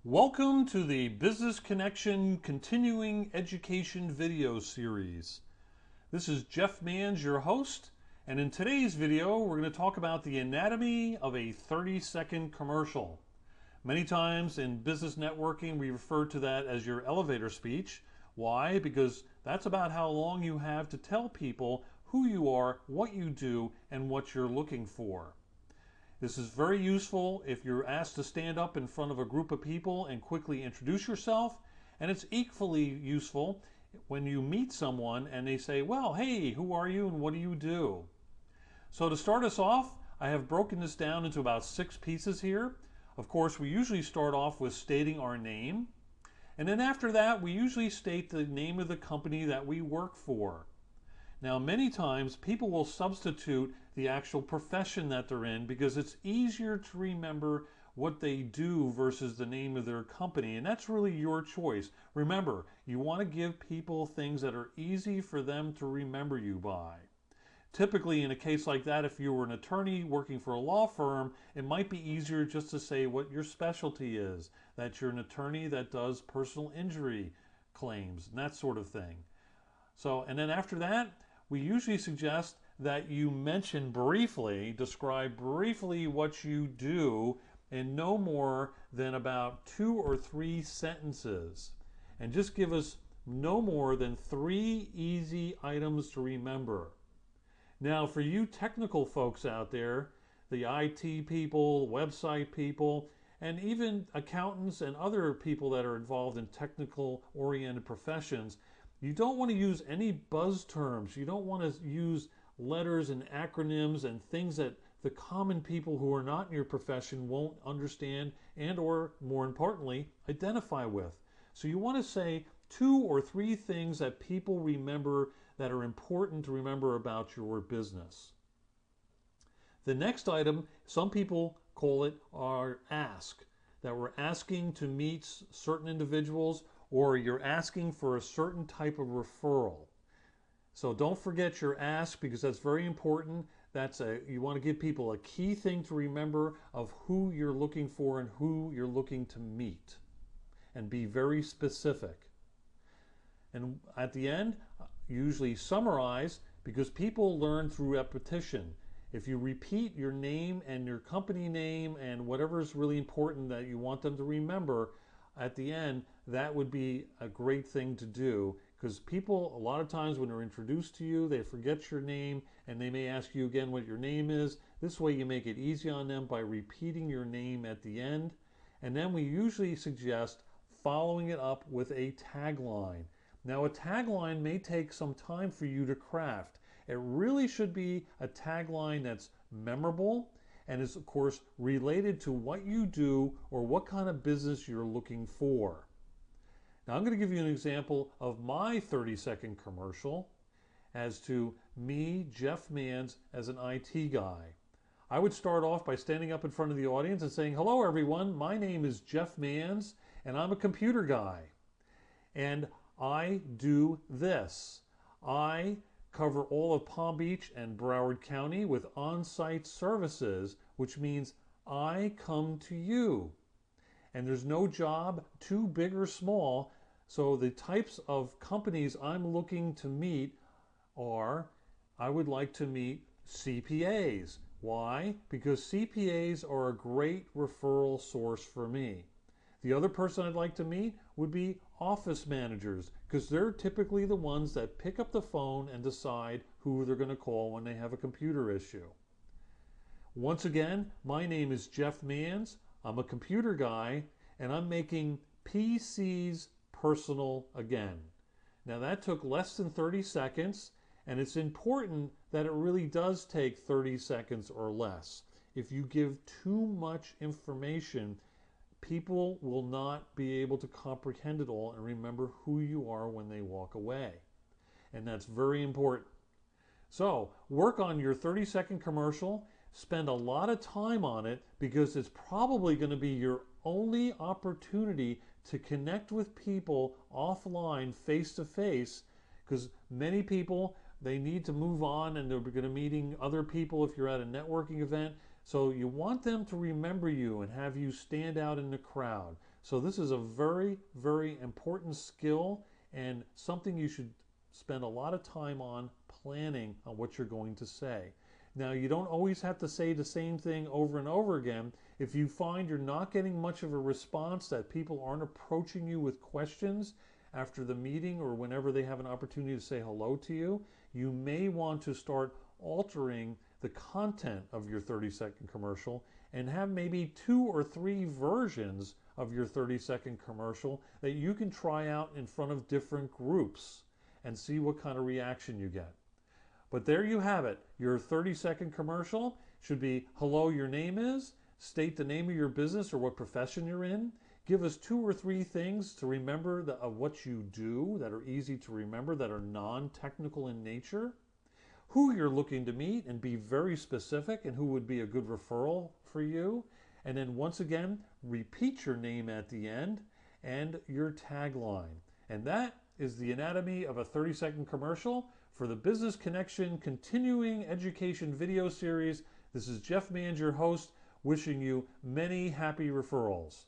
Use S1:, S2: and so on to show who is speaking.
S1: Welcome to the Business Connection Continuing Education video series. This is Jeff Manns, your host, and in today's video we're going to talk about the anatomy of a 30-second commercial. Many times in business networking we refer to that as your elevator speech. Why? Because that's about how long you have to tell people who you are, what you do, and what you're looking for. This is very useful if you're asked to stand up in front of a group of people and quickly introduce yourself, and it's equally useful when you meet someone and they say, well, hey, who are you and what do you do? So to start us off, I have broken this down into about 6 pieces here. Of course, we usually start off with stating our name, and then after that we usually state the name of the company that we work for. Now, many times people will substitute the actual profession that they're in because it's easier to remember what they do versus the name of their company, and that's really your choice. Remember, you want to give people things that are easy for them to remember you by. Typically, in a case like that, if you were an attorney working for a law firm, it might be easier just to say what your specialty is, that you're an attorney that does personal injury claims and that sort of thing. So, and then after that, we usually suggest that you mention briefly, describe briefly what you do in no more than about 2 or 3 sentences. And just give us no more than 3 easy items to remember. Now, for you technical folks out there, the IT people, website people, and even accountants and other people that are involved in technical oriented professions, you don't want to use any buzz terms. You don't want to use letters and acronyms and things that the common people who are not in your profession won't understand and or, more importantly, identify with. So you want to say 2 or 3 things that people remember that are important to remember about your business. The next item, some people call it our ask, that we're asking to meet certain individuals, or you're asking for a certain type of referral. So don't forget your ask, because that's very important. You want to give people a key thing to remember of who you're looking for and who you're looking to meet, and be very specific. And at the end, usually summarize, because people learn through repetition. If you repeat your name and your company name and whatever is really important that you want them to remember, at the end, that would be a great thing to do, because people, a lot of times when they're introduced to you, they forget your name and they may ask you again what your name is. This way you make it easy on them by repeating your name at the end. And then we usually suggest following it up with a tagline. Now, a tagline may take some time for you to craft. It really should be a tagline that's memorable and is, of course, related to what you do or what kind of business you're looking for. Now, I'm going to give you an example of my 30-second commercial as to me, Jeff Manns, as an IT guy. I would start off by standing up in front of the audience and saying, hello, everyone. My name is Jeff Manns, and I'm a computer guy. And I do this. I cover all of Palm Beach and Broward County with on-site services, which means I come to you. And there's no job too big or small, so the types of companies I'm looking to meet are, I would like to meet CPAs. Why? Because CPAs are a great referral source for me. The other person I'd like to meet would be office managers, because they're typically the ones that pick up the phone and decide who they're going to call when they have a computer issue. Once again, my name is Jeff Manns. I'm a computer guy, and I'm making PCs personal again. Now, that took less than 30 seconds, and it's important that it really does take 30 seconds or less. If you give too much information, people will not be able to comprehend it all and remember who you are when they walk away. And that's very important. So work on your 30-second commercial. Spend a lot of time on it, because it's probably going to be your only opportunity to connect with people offline, face-to-face, because many people, they need to move on and they're going to meeting other people if you're at a networking event. So you want them to remember you and have you stand out in the crowd. So this is a very, very important skill and something you should spend a lot of time on planning on what you're going to say. Now, you don't always have to say the same thing over and over again. If you find you're not getting much of a response, that people aren't approaching you with questions after the meeting or whenever they have an opportunity to say hello to you, you may want to start altering the content of your 30-second commercial and have maybe 2 or 3 versions of your 30-second commercial that you can try out in front of different groups and see what kind of reaction you get. But there you have it. Your 30-second commercial should be, hello, your name is, state the name of your business or what profession you're in, give us 2 or 3 things to remember of what you do that are easy to remember, that are non-technical in nature, who you're looking to meet and be very specific and who would be a good referral for you. And then once again, repeat your name at the end and your tagline. And that is the anatomy of a 30-second commercial for the Business Connection Continuing Education video series. This is Jeff Mans, your host, wishing you many happy referrals.